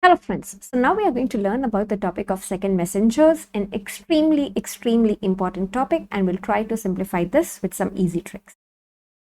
Hello friends, so now we are going to learn about the topic of second messengers, an extremely important topic, and we'll try to simplify this with some easy tricks.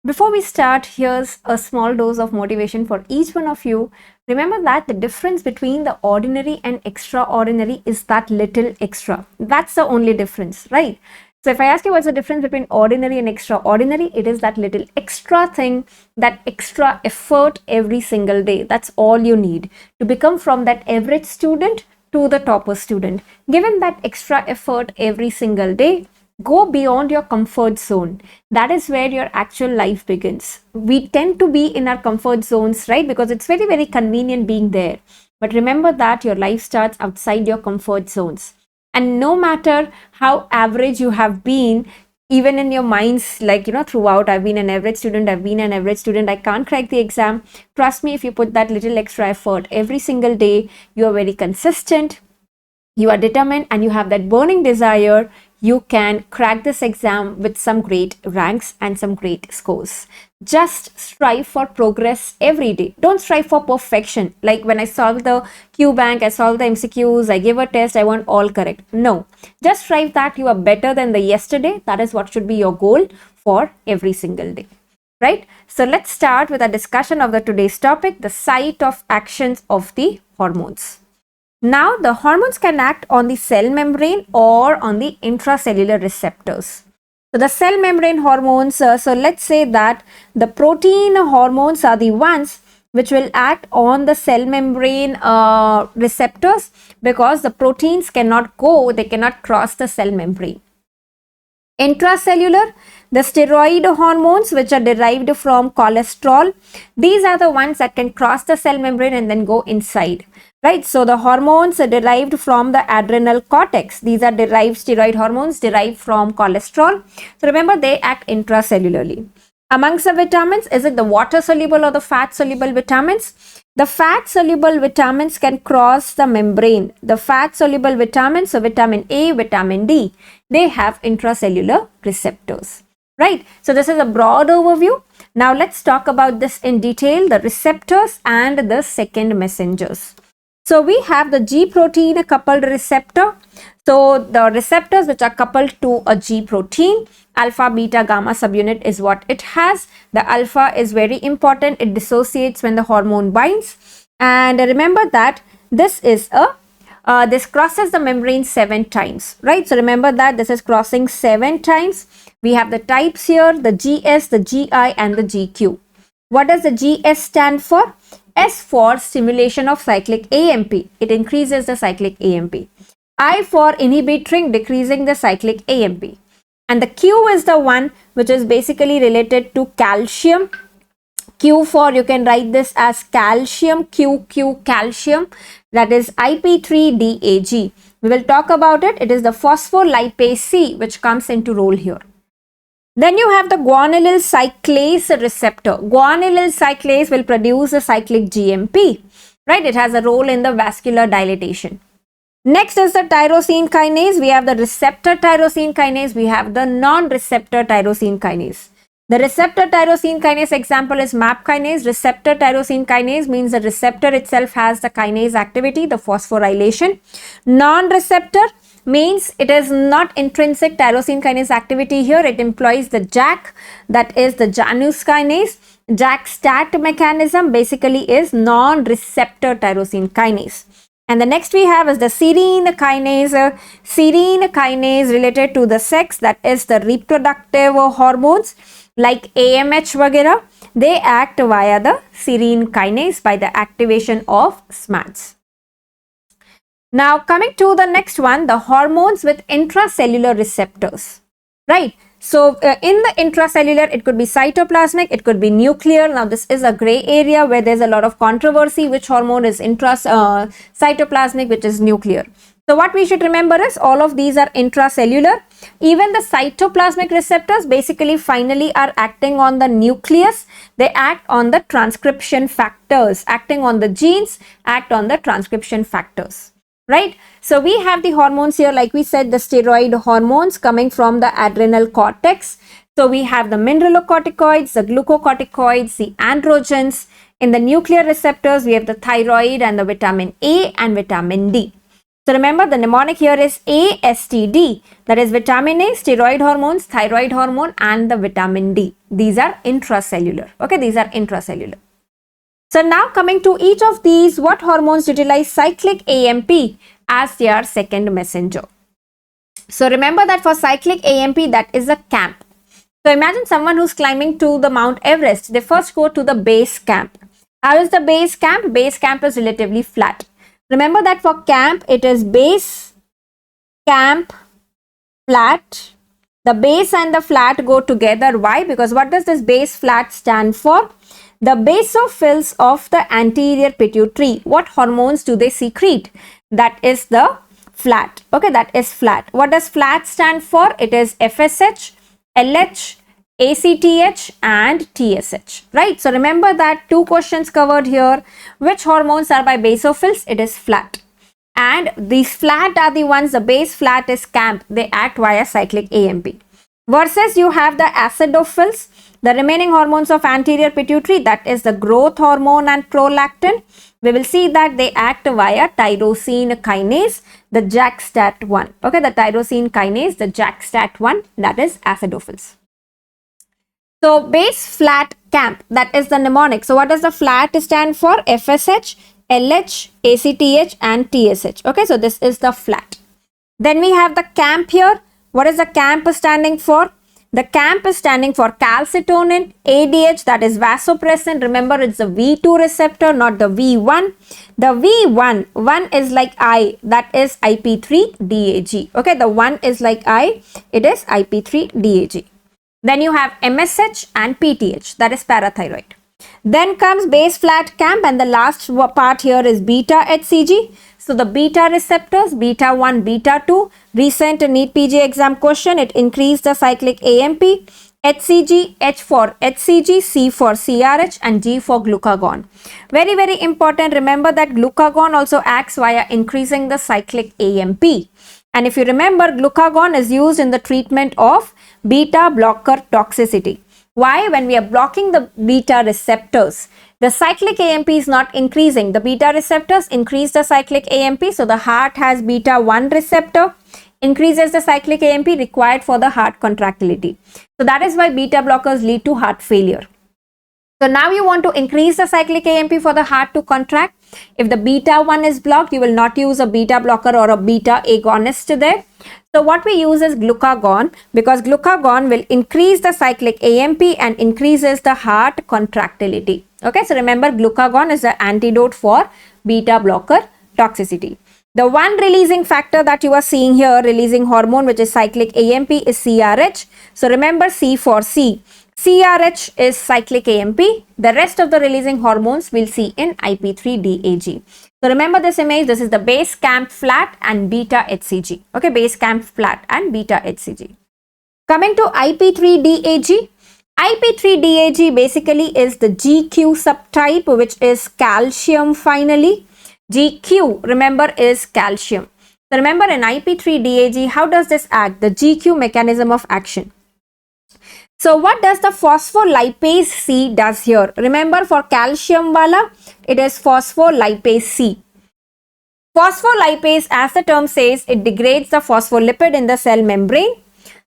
Before we start, here's a small dose of motivation for each one of you. Remember that the difference between the ordinary and extraordinary is that little extra. That's the only difference, right? So if I ask you what's the difference between ordinary and extraordinary, it is that little extra thing, that extra effort every single day. That's all you need to become from that average student to the topper student. Given that extra effort every single day, go beyond your comfort zone. That is where your actual life begins. We tend to be in our comfort zones, right? Because it's very convenient being there. But remember that your life starts outside your comfort zones. And no matter how average you have been, even in your minds, like, throughout, I've been an average student, I can't crack the exam. Trust me, if you put that little extra effort every single day, you are very consistent, you are determined, and you have that burning desire, you can crack this exam with some great ranks and some great scores. Just strive for progress every day. Don't strive for perfection. Like when I solve the Q bank, I solve the MCQs, I give a test, I want all correct. No, just strive that you are better than the yesterday. That is what should be your goal for every single day. Right? So let's start with a discussion of the today's topic, the site of actions of the hormones. Now, the hormones can act on the cell membrane or on the intracellular receptors. So, the cell membrane hormones, so let's say that the protein hormones are the ones which will act on the cell membrane receptors, because the proteins cannot go, they cannot cross the cell membrane. Intracellular, the steroid hormones which are derived from cholesterol, these are the ones that can cross the cell membrane and then go inside. Right, so the hormones are derived from the adrenal cortex. These are derived steroid hormones derived from cholesterol. So remember, they act intracellularly. Amongst the vitamins, is it the water soluble or the fat soluble vitamins? The fat soluble vitamins can cross the membrane. The fat soluble vitamins, so vitamin A, vitamin D, they have intracellular receptors. Right, so this is a broad overview. Now let's talk about this in detail, the receptors and the second messengers. So we have the G protein coupled receptor. So the receptors which are coupled to a G protein, alpha, beta, gamma subunit is what it has. The alpha is very important. It dissociates when the hormone binds. And remember that this is this crosses the membrane 7 times, right? So remember that this is crossing 7 times. We have the types here, the GS, the GI and the GQ. What does the GS stand for? S for stimulation of cyclic AMP. It increases the cyclic AMP. I for inhibiting, decreasing the cyclic AMP. And the Q is the one which is basically related to calcium. Q for, you can write this as calcium, QQ calcium, that is IP3DAG. We will talk about it. It is the phospholipase C which comes into role here. Then you have the guanylyl cyclase receptor. Guanylyl cyclase will produce the cyclic GMP, right? It has a role in the vascular dilatation. Next is the tyrosine kinase. We have the receptor tyrosine kinase. We have the non-receptor tyrosine kinase. The receptor tyrosine kinase example is MAP kinase. Receptor tyrosine kinase means the receptor itself has the kinase activity, the phosphorylation. Non-receptor means it is not intrinsic tyrosine kinase activity here. It employs the JAK, that is the Janus kinase. JAK-STAT mechanism basically is non-receptor tyrosine kinase. And the next we have is the serine kinase. Serine kinase related to the sex, that is the reproductive hormones like AMH vagera. They act via the serine kinase by the activation of SMADs. Now coming to the next one, the hormones with intracellular receptors, right? So in the intracellular, it could be cytoplasmic, it could be nuclear. Now this is a gray area where there's a lot of controversy, which hormone is cytoplasmic, which is nuclear. So what we should remember is all of these are intracellular. Even the cytoplasmic receptors basically finally are acting on the nucleus. They act on the transcription factors, acting on the genes, act on the transcription factors. Right? So we have the hormones here, like we said, the steroid hormones coming from the adrenal cortex. So we have the mineralocorticoids, the glucocorticoids, the androgens. In the nuclear receptors, we have the thyroid and the vitamin A and vitamin D. So remember, the mnemonic here is ASTD, that is vitamin A, steroid hormones, thyroid hormone, and the vitamin D. These are intracellular. Okay, these are intracellular. So now coming to each of these, what hormones utilize cyclic AMP as their second messenger? So remember that for cyclic AMP, that is a camp. So imagine someone who's climbing to the Mount Everest. They first go to the base camp. How is the base camp? Base camp is relatively flat. Remember that for camp, it is base, camp, flat. The base and the flat go together. Why? Because what does this base flat stand for? The basophils of the anterior pituitary. What hormones do they secrete? That is the flat. Okay, that is flat. What does flat stand for? It is FSH, LH, ACTH and TSH, right? So remember that two questions covered here. Which hormones are by basophils? It is flat. And these flat are the ones, the base flat is camp. They act via cyclic AMP. Versus you have the acidophils, the remaining hormones of anterior pituitary, that is the growth hormone and prolactin. We will see that they act via tyrosine kinase, the JAK-STAT1. Okay, the tyrosine kinase, the JAK-STAT1, that is acidophils. So base flat camp, that is the mnemonic. So what does the flat stand for? FSH, LH, ACTH and TSH. Okay, so this is the flat. Then we have the camp here. What is the camp standing for? The camp is standing for calcitonin, ADH, that is vasopressin. Remember, it's the V2 receptor, not the V1. The V1, 1 is like I, that is IP3-DAG. Okay, the 1 is like I, it is IP3-DAG. Then you have MSH and PTH, that is parathyroid. Then comes base flat camp, and the last part here is beta HCG. So the beta receptors, beta 1, beta 2, recent NEET PG exam question, it increased the cyclic AMP, HCG, H for HCG, C for CRH and G for glucagon. Very, very important. Remember that glucagon also acts via increasing the cyclic AMP. And if you remember, glucagon is used in the treatment of beta blocker toxicity. Why? When we are blocking the beta receptors, the cyclic AMP is not increasing. The beta receptors increase the cyclic AMP. So the heart has beta 1 receptor, increases the cyclic AMP required for the heart contractility. So that is why beta blockers lead to heart failure. So now you want to increase the cyclic AMP for the heart to contract. If the beta 1 is blocked, you will not use a beta blocker or a beta agonist there. So what we use is glucagon, because glucagon will increase the cyclic AMP and increases the heart contractility. Okay, so remember, glucagon is the antidote for beta blocker toxicity. The one releasing factor that you are seeing here, releasing hormone, which is cyclic AMP, is CRH. So remember, C for C. CRH is cyclic AMP. The rest of the releasing hormones we'll see in IP3-DAG. So remember this image, this is the base camp flat and beta HCG. Okay, base camp flat and beta HCG. Coming to IP3-DAG. IP3-DAG basically is the GQ subtype, which is calcium finally. GQ, remember, is calcium. So remember, in IP3-DAG, how does this act? The GQ mechanism of action. So what does the phospholipase C does here? Remember, for calcium wala, it is phospholipase C. Phospholipase, as the term says, it degrades the phospholipid in the cell membrane,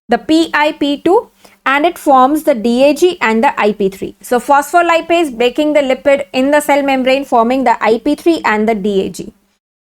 the PIP2, and it forms the DAG and the IP3. So phospholipase breaking the lipid in the cell membrane, forming the IP3 and the DAG.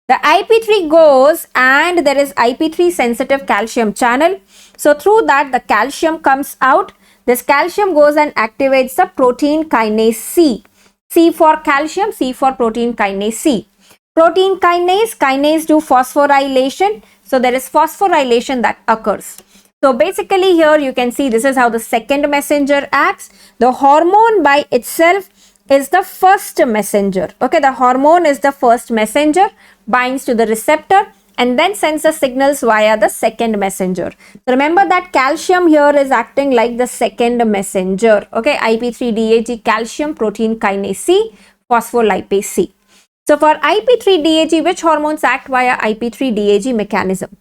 The IP3 goes and there is IP3 sensitive calcium channel. So through that, the calcium comes out. This calcium goes and activates the protein kinase C. C for calcium, C for protein kinase C. Protein kinase do phosphorylation. So there is phosphorylation that occurs. So basically here you can see this is how the second messenger acts. The hormone by itself is the first messenger. Okay, the hormone is the first messenger, binds to the receptor and then sends the signals via the second messenger. So remember that calcium here is acting like the second messenger. Okay, IP3-DAG, calcium, protein kinase C, phospholipase C. So for IP3-DAG, which hormones act via IP3-DAG mechanism?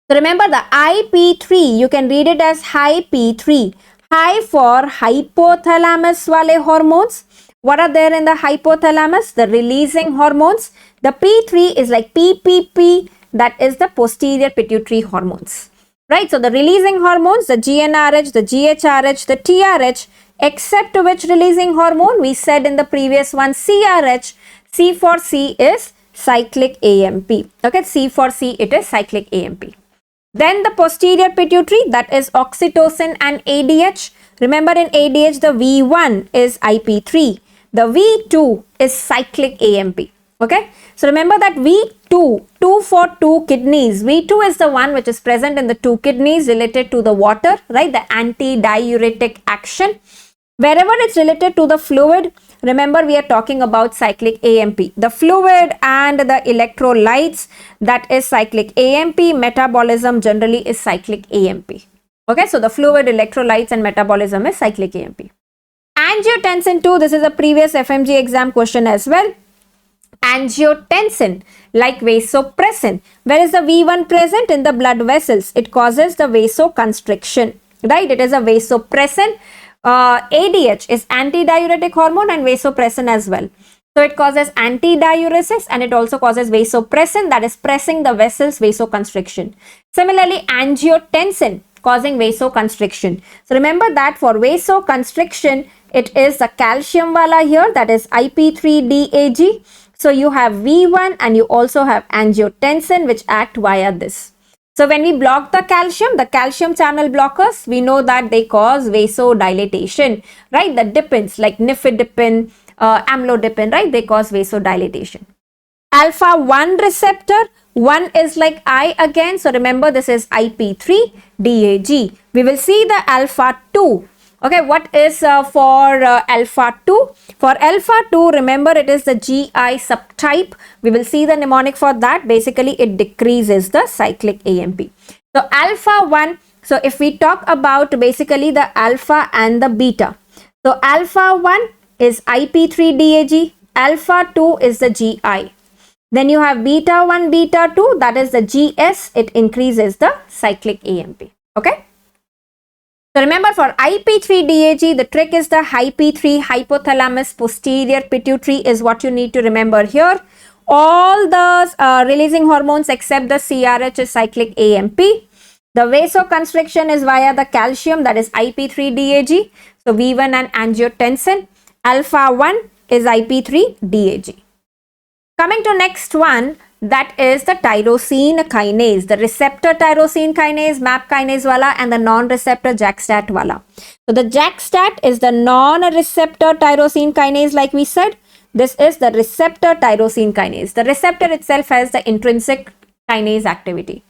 So remember the IP3, you can read it as high P3. High for hypothalamus wale hormones. What are there in the hypothalamus? The releasing hormones. The P3 is like PPP, that is the posterior pituitary hormones. Right, so the releasing hormones, the GnRH, the GHRH, the TRH, except which releasing hormone? We said in the previous one, CRH. C for C is cyclic AMP. Okay, C for C, it is cyclic AMP. Then the posterior pituitary, that is oxytocin and ADH. Remember in ADH, the V1 is IP3. The V2 is cyclic AMP. Okay, so remember that V2, 2 for 2 kidneys. V2 is the one which is present in the 2 kidneys related to the water, right? The anti-diuretic action. Wherever it's related to the fluid, remember we are talking about cyclic AMP. The fluid and the electrolytes, that is cyclic AMP. Metabolism generally is cyclic AMP. Okay, so the fluid, electrolytes and metabolism is cyclic AMP. Angiotensin 2, this is a previous FMGE exam question as well. Angiotensin, like vasopressin. Where is the V1 present? In the blood vessels. It causes the vasoconstriction, right? It is a vasopressin. ADH is antidiuretic hormone and vasopressin as well. So it causes antidiuresis and it also causes vasopressin, that is pressing the vessels, vasoconstriction. Similarly, angiotensin causing vasoconstriction. So remember that for vasoconstriction, it is the calcium wala here, that is IP3DAG. So you have V1 and you also have angiotensin which act via this. So when we block the calcium channel blockers, we know that they cause vasodilatation, right? The dipins like nifedipine, amlodipine, right? They cause vasodilatation. Alpha 1 receptor, 1 is like I again. So remember this is IP3DAG. We will see the alpha 2. Okay, what is for alpha 2? For alpha 2, remember it is the GI subtype. We will see the mnemonic for that. Basically, it decreases the cyclic AMP. So alpha 1, so if we talk about basically the alpha and the beta. So alpha 1 is IP3DAG, alpha 2 is the GI. Then you have beta 1, beta 2, that is the GS, it increases the cyclic AMP. Okay. So remember for IP3DAG, the trick is the IP3 hypothalamus posterior pituitary is what you need to remember here. All the releasing hormones except the CRH is cyclic AMP. The vasoconstriction is via the calcium, that is IP3DAG. So V1 and angiotensin. Alpha 1 is IP3DAG. Coming to next one, that is the tyrosine kinase, the receptor tyrosine kinase, MAP kinase wala, and the non-receptor JAK-STAT wala. So the JAK-STAT is the non-receptor tyrosine kinase, like we said. This is the receptor tyrosine kinase. The receptor itself has the intrinsic kinase activity.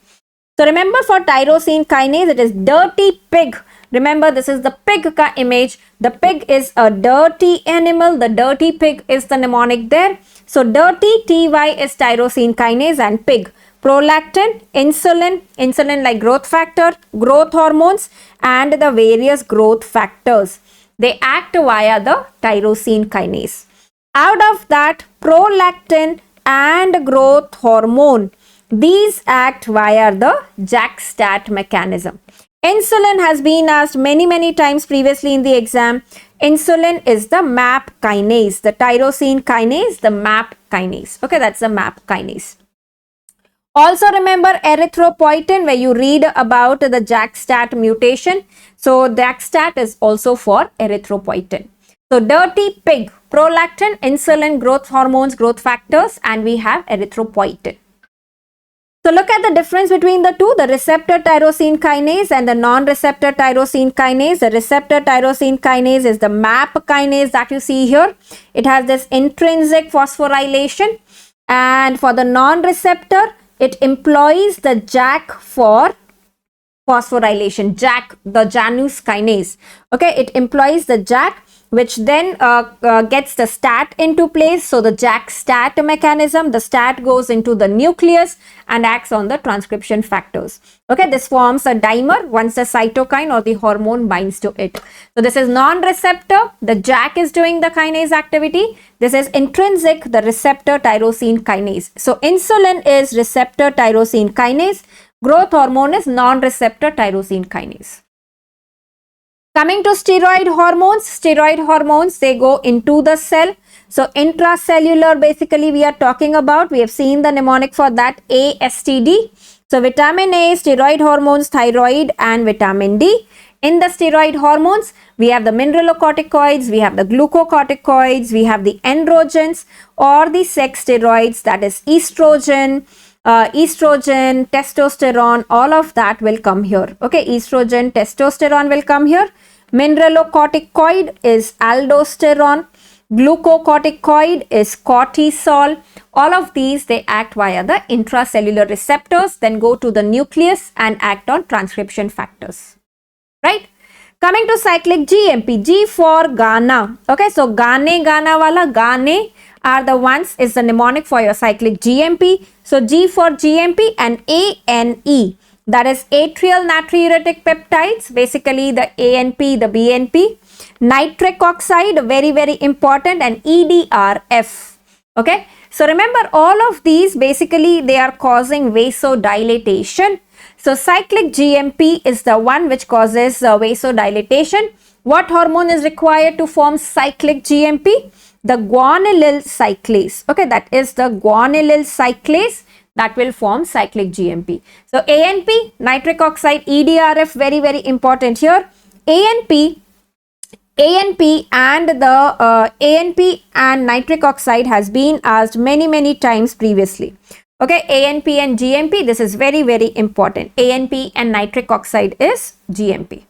So remember for tyrosine kinase, it is dirty pig. Remember this is the pig ka image. The pig is a dirty animal. The dirty pig is the mnemonic there. So dirty TY is tyrosine kinase and pig. Prolactin, insulin like growth factor, growth hormones and the various growth factors. They act via the tyrosine kinase. Out of that, prolactin and growth hormone, these act via the JAK-STAT mechanism. Insulin has been asked many times previously in the exam. Insulin is the MAP kinase, the tyrosine kinase, the MAP kinase. Okay, that's the MAP kinase. Also remember erythropoietin, where you read about the JAK-STAT mutation. So JAK-STAT is also for erythropoietin. So dirty pig, prolactin, insulin, growth hormones, growth factors, and we have erythropoietin. So look at the difference between the two, the receptor tyrosine kinase and the non-receptor tyrosine kinase. The receptor tyrosine kinase is the MAP kinase that you see here. It has this intrinsic phosphorylation, and for the non-receptor, it employs the JAK for phosphorylation, JAK, the Janus kinase. Okay, it employs the JAK, which then gets the STAT into place. So the JAK-STAT mechanism, the STAT goes into the nucleus and acts on the transcription factors. Okay, this forms a dimer once the cytokine or the hormone binds to it. So this is non-receptor, the JAK is doing the kinase activity. This is intrinsic, the receptor tyrosine kinase. So insulin is receptor tyrosine kinase, growth hormone is non-receptor tyrosine kinase. Coming to steroid hormones, they go into the cell. So intracellular, basically we are talking about, we have seen the mnemonic for that, ASTD. So vitamin A, steroid hormones, thyroid and vitamin D. In the steroid hormones, we have the mineralocorticoids, we have the glucocorticoids, we have the androgens or the sex steroids, that is estrogen, testosterone, all of that will come here. Okay, estrogen, testosterone will come here. Mineralocorticoid is aldosterone. Glucocorticoid is cortisol. All of these, they act via the intracellular receptors, then go to the nucleus and act on transcription factors. Right? Coming to cyclic GMP, G for Ghana. Okay, so Ghana wala, Ghane are the ones, is the mnemonic for your cyclic GMP. So G for GMP and ANE, that is atrial natriuretic peptides, basically the ANP, the BNP. Nitric oxide, very, very important, and EDRF. Okay, so remember all of these, basically they are causing vasodilatation. So cyclic GMP is the one which causes vasodilatation. What hormone is required to form cyclic GMP? The guanylyl cyclase. Okay, that is the guanylyl cyclase that will form cyclic GMP. So ANP, nitric oxide, EDRF, very, very important here. ANP and the ANP and nitric oxide has been asked many times previously. Okay, ANP and GMP, this is very, very important. ANP and nitric oxide is GMP.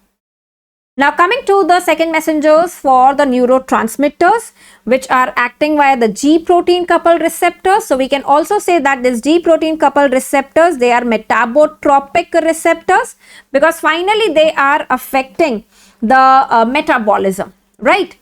Now coming to the second messengers for the neurotransmitters, which are acting via the G protein coupled receptors. So we can also say that this G protein coupled receptors, they are metabotropic receptors, because finally they are affecting the metabolism, right?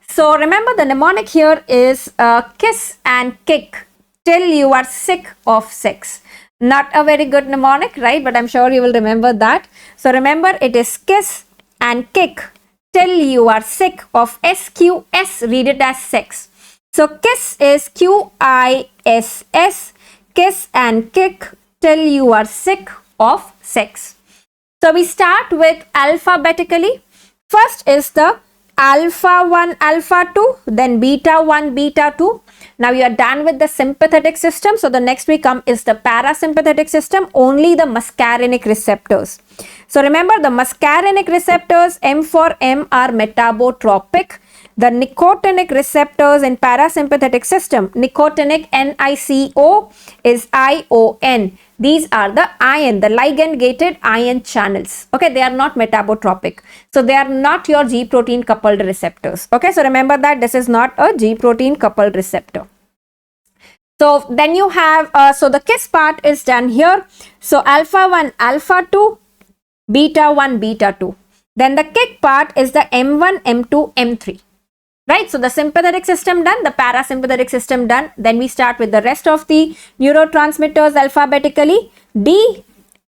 So remember the mnemonic here is kiss and kick till you are sick of sex. Not a very good mnemonic, right? But I'm sure you will remember that. So remember, it is kiss and kick till you are sick of SQS, read it as sex. So kiss is QISS, kiss and kick till you are sick of sex. So we start with alphabetically. First is the alpha 1, alpha 2, then beta 1, beta 2. Now you are done with the sympathetic system. So the next we come is the parasympathetic system, only the muscarinic receptors. So remember the muscarinic receptors, M for M, are metabotropic. The nicotinic receptors in parasympathetic system, nicotinic, NICO, is ION. These are the ion, the ligand gated ion channels. Okay, they are not metabotropic. So they are not your G protein coupled receptors. Okay, so remember that this is not a G protein coupled receptor. So then you have, so the kiss part is done here. So alpha 1, alpha 2, beta 1, beta 2. Then the kick part is the M1, M2, M3. Right, so the sympathetic system done, the parasympathetic system done. Then we start with the rest of the neurotransmitters alphabetically, D,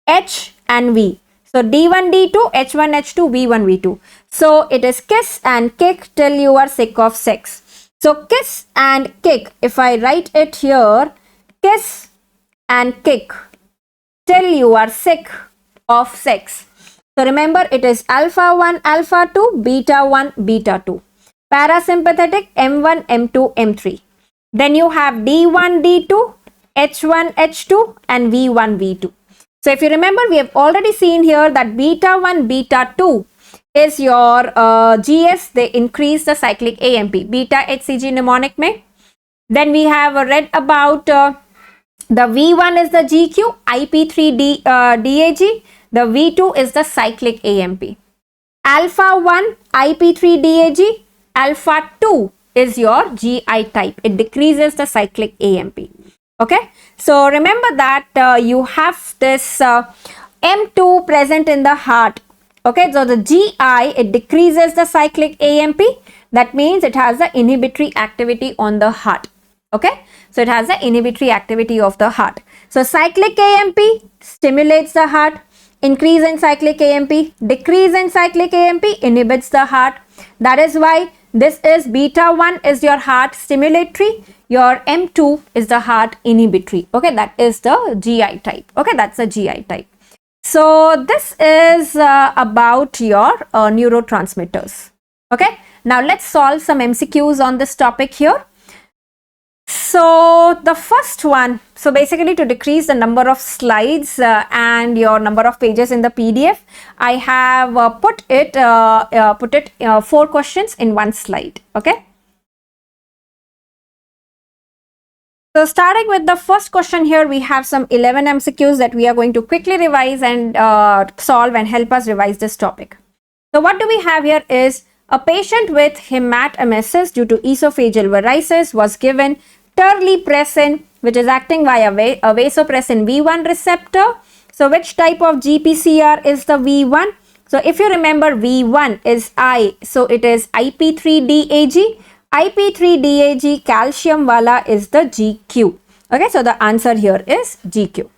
H and V. So D1, D2, H1, H2, V1, V2. So it is kiss and kick till you are sick of sex. So kiss and kick, if I write it here, kiss and kick till you are sick of sex. So remember, it is alpha 1, alpha 2, beta 1, beta 2. Parasympathetic M1, M2, M3. Then you have D1, D2, H1, H2 and V1, V2. So if you remember, we have already seen here that beta 1, beta 2 is your GS. They increase the cyclic AMP. Beta HCG mnemonic mein. Then we have read about the V1 is the GQ, IP3 DAG. The V2 is the cyclic AMP. Alpha 1, IP3 DAG. Alpha 2 is your GI type. It decreases the cyclic AMP. Okay. So remember that you have this M2 present in the heart. Okay. So the GI, it decreases the cyclic AMP. That means it has the inhibitory activity on the heart. Okay. So it has the inhibitory activity of the heart. So cyclic AMP stimulates the heart. Increase in cyclic AMP, decrease in cyclic AMP inhibits the heart. That is why this is beta 1 is your heart stimulatory, your M2 is the heart inhibitory. Okay, that is the GI type. Okay, that's the GI type. So this is about your neurotransmitters. Okay, now let's solve some MCQs on this topic here. So the first one, so basically to decrease the number of slides and your number of pages in the PDF, I have put it 4 questions in one slide. Okay. So starting with the first question here, we have some 11 MCQs that we are going to quickly revise and solve and help us revise this topic. So what do we have here is a patient with hematemesis due to esophageal varices was given terlipressin, which is acting via a vasopressin V1 receptor. So which type of GPCR is the V1? So if you remember, V1 is I, so it is IP3DAG. IP3DAG calcium wala is the GQ. Okay, so the answer here is GQ.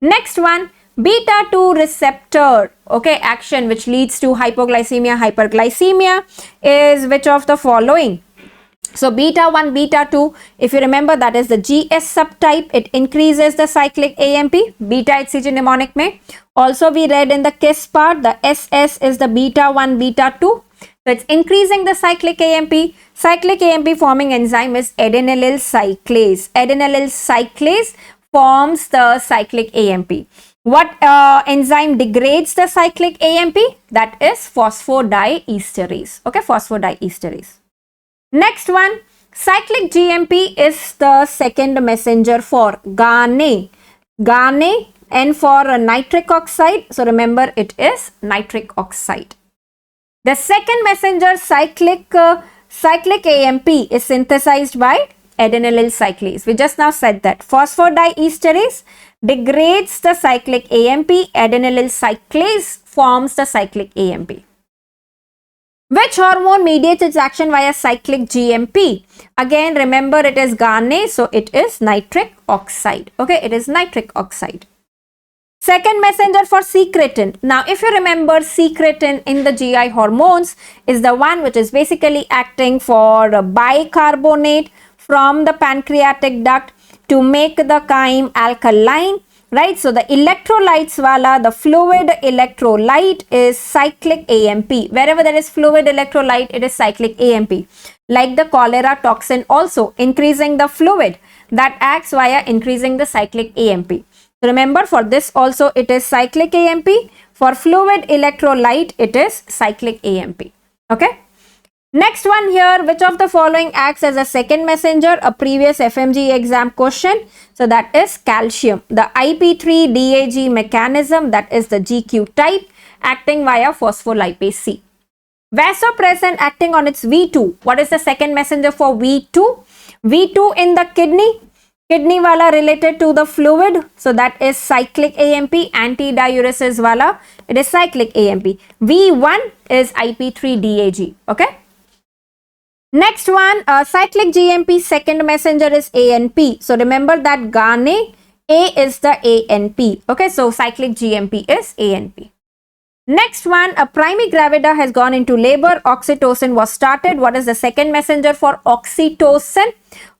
Next one, beta 2 receptor, okay, action which leads to hypoglycemia, hyperglycemia is which of the following? So beta 1, beta 2, if you remember, that is the GS subtype. It increases the cyclic AMP, beta HCG mnemonic mein. Also we read in the KISS part, the SS is the beta 1, beta 2. So it's increasing the cyclic AMP. Cyclic AMP forming enzyme is adenylyl cyclase. Adenylyl cyclase forms the cyclic AMP. What enzyme degrades the cyclic AMP? That is phosphodiesterase. Okay, phosphodiesterase. Next one, cyclic GMP is the second messenger for GANA. GANA, N for nitric oxide. So remember, it is nitric oxide. The second messenger cyclic AMP is synthesized by adenylyl cyclase. We just now said that phosphodiesterase degrades the cyclic AMP, adenylyl cyclase forms the cyclic AMP. Which hormone mediates its action via cyclic GMP? Again, remember, it is GANA, so it is nitric oxide. Okay, it is nitric oxide. Second messenger for secretin. Now, if you remember, secretin in the GI hormones is the one which is basically acting for bicarbonate from the pancreatic duct to make the chyme alkaline, right? So the electrolytes wala, the fluid electrolyte is cyclic AMP. Wherever there is fluid electrolyte, it is cyclic AMP. Like the cholera toxin also, increasing the fluid that acts via increasing the cyclic AMP. Remember, for this also it is cyclic AMP. For fluid electrolyte, it is cyclic AMP. Okay. Next one here, which of the following acts as a second messenger? A previous FMGE exam question. So that is calcium. The IP3DAG mechanism, that is the GQ type, acting via phospholipase C. Vasopressin acting on its V2. What is the second messenger for V2? V2 in the kidney. Kidney wala related to the fluid, so that is cyclic AMP. Antidiuresis wala, it is cyclic AMP. V1 is IP3DAG. Okay. Next one, cyclic GMP second messenger is ANP. So remember that GANA, A is the ANP. Okay, so cyclic GMP is ANP. Next one, a primigravida has gone into labor. Oxytocin was started. What is the second messenger for oxytocin?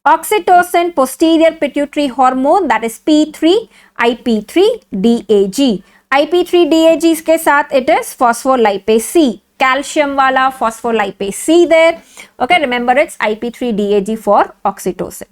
Oxytocin, posterior pituitary hormone, that is P3, IP3DAG. IP3DAG के साथ it is phospholipase C. Calcium wala phospholipase C there. Okay, remember it's IP3DAG for oxytocin.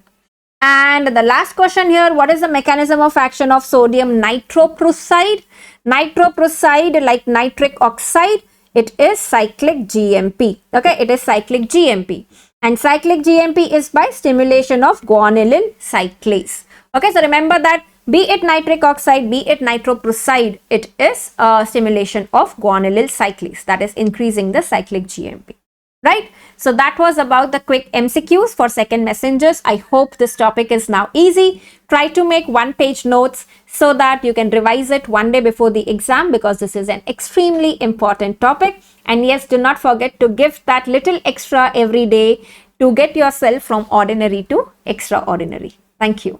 And the last question here, what is the mechanism of action of sodium nitroprusside? Nitroprusside, like nitric oxide, it is cyclic GMP. Okay, it is cyclic GMP. And cyclic GMP is by stimulation of guanylyl cyclase. Okay, so remember that be it nitric oxide, be it nitroprusside, it is a stimulation of guanylyl cyclase, that is increasing the cyclic GMP. Right? So that was about the quick MCQs for second messengers. I hope this topic is now easy. Try to make one-page notes so that you can revise it one day before the exam, because this is an extremely important topic. And yes, do not forget to give that little extra every day to get yourself from ordinary to extraordinary. Thank you.